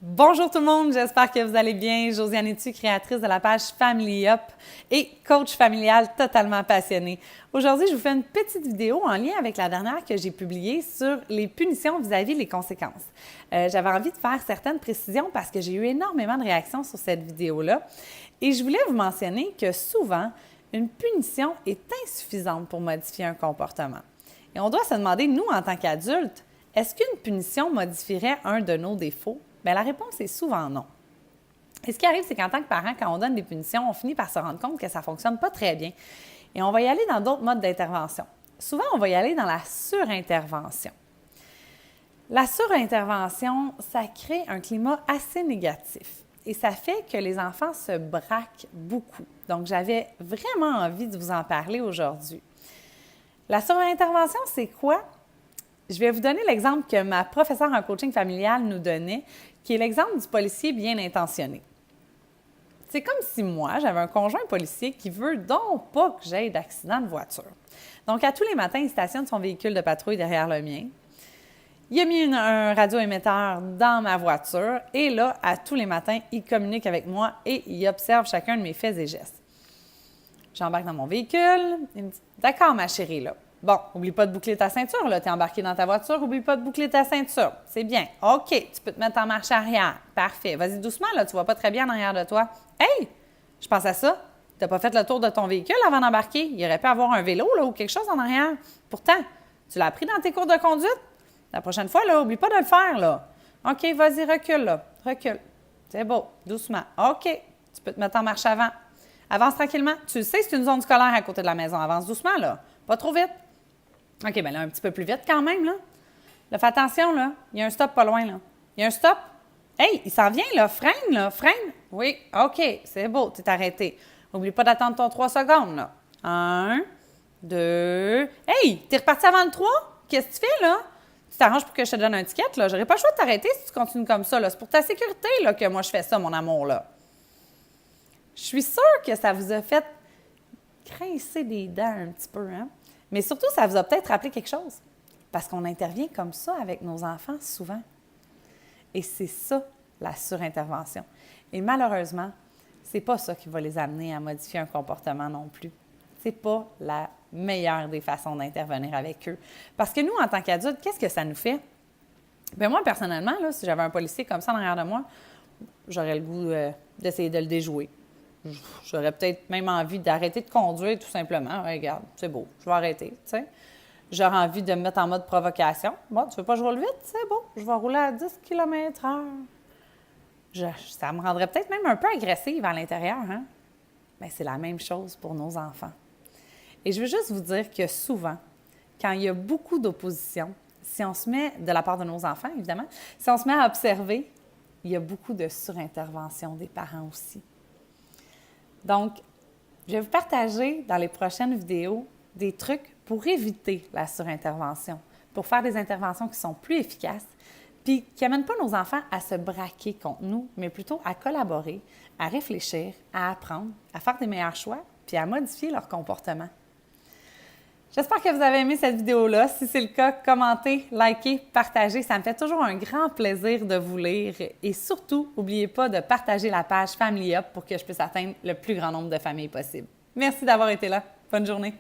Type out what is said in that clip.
Bonjour tout le monde, j'espère que vous allez bien. Josiane Etu, créatrice de la page Family Up et coach familial totalement passionnée. Aujourd'hui, je vous fais une petite vidéo en lien avec la dernière que j'ai publiée sur les punitions vis-à-vis les conséquences. J'avais envie de faire certaines précisions parce que j'ai eu énormément de réactions sur cette vidéo-là et je voulais vous mentionner que souvent, une punition est insuffisante pour modifier un comportement. Et on doit se demander, nous, en tant qu'adultes, est-ce qu'une punition modifierait un de nos défauts? Bien, la réponse est souvent non. Et ce qui arrive, c'est qu'en tant que parent, quand on donne des punitions, on finit par se rendre compte que ça ne fonctionne pas très bien. Et on va y aller dans d'autres modes d'intervention. Souvent, on va y aller dans la surintervention. La surintervention, ça crée un climat assez négatif. Et ça fait que les enfants se braquent beaucoup. Donc, j'avais vraiment envie de vous en parler aujourd'hui. La surintervention, c'est quoi? Je vais vous donner l'exemple que ma professeure en coaching familial nous donnait, qui est l'exemple du policier bien intentionné. C'est comme si moi, j'avais un conjoint policier qui veut donc pas que j'aie d'accident de voiture. Donc, à tous les matins, il stationne son véhicule de patrouille derrière le mien. Il a mis un radioémetteur dans ma voiture et là, à tous les matins, il communique avec moi et il observe chacun de mes faits et gestes. J'embarque dans mon véhicule, il me dit « D'accord, ma chérie, là. Bon, oublie pas de boucler ta ceinture, là. Tu es embarqué dans ta voiture, oublie pas de boucler ta ceinture. C'est bien. OK, tu peux te mettre en marche arrière. Parfait. Vas-y doucement, là. Tu vois pas très bien en arrière de toi. Hey, je pense à ça. Tu n'as pas fait le tour de ton véhicule avant d'embarquer. Il aurait pu avoir un vélo, là, ou quelque chose en arrière. Pourtant, tu l'as appris dans tes cours de conduite. La prochaine fois, là, oublie pas de le faire, là. OK, vas-y, recule, là. Recule. C'est beau. Doucement. OK, tu peux te mettre en marche avant. Avance tranquillement. Tu le sais, c'est une zone scolaire à côté de la maison. Avance doucement, là. Pas trop vite. OK, bien là, un petit peu plus vite quand même, là. Là, fais attention, là. Il y a un stop pas loin, là. Il y a un stop. Hey, il s'en vient, là. Freine, là. Freine. Oui, OK, c'est beau, tu es arrêté. N'oublie pas d'attendre ton 3 secondes, là. 1, 2. Hey, t'es reparti avant le 3? Qu'est-ce que tu fais, là? Tu t'arranges pour que je te donne un ticket, là. J'aurais pas le choix de t'arrêter si tu continues comme ça, là. C'est pour ta sécurité, là, que moi, je fais ça, mon amour, là. Je suis sûre que ça vous a fait grincer des dents un petit peu, hein? Mais surtout, ça vous a peut-être rappelé quelque chose, parce qu'on intervient comme ça avec nos enfants souvent. Et c'est ça, la surintervention. Et malheureusement, c'est pas ça qui va les amener à modifier un comportement non plus. C'est pas la meilleure des façons d'intervenir avec eux. Parce que nous, en tant qu'adultes, qu'est-ce que ça nous fait? Bien, moi, personnellement, là, si j'avais un policier comme ça en arrière de moi, j'aurais le goût d'essayer de le déjouer. J'aurais peut-être même envie d'arrêter de conduire tout simplement. Regarde, c'est beau, je vais arrêter, tu sais. J'aurais envie de me mettre en mode provocation. Bon, tu veux pas que je roule vite? C'est beau, je vais rouler à 10 km/h. Ça me rendrait peut-être même un peu agressive à l'intérieur, hein? Bien, c'est la même chose pour nos enfants. Et je veux juste vous dire que souvent, quand il y a beaucoup d'opposition, si on se met, de la part de nos enfants, évidemment, si on se met à observer, il y a beaucoup de surintervention des parents aussi. Donc, je vais vous partager dans les prochaines vidéos des trucs pour éviter la surintervention, pour faire des interventions qui sont plus efficaces, puis qui n'amènent pas nos enfants à se braquer contre nous, mais plutôt à collaborer, à réfléchir, à apprendre, à faire des meilleurs choix, puis à modifier leur comportement. J'espère que vous avez aimé cette vidéo-là. Si c'est le cas, commentez, likez, partagez. Ça me fait toujours un grand plaisir de vous lire. Et surtout, n'oubliez pas de partager la page Family Up pour que je puisse atteindre le plus grand nombre de familles possible. Merci d'avoir été là. Bonne journée.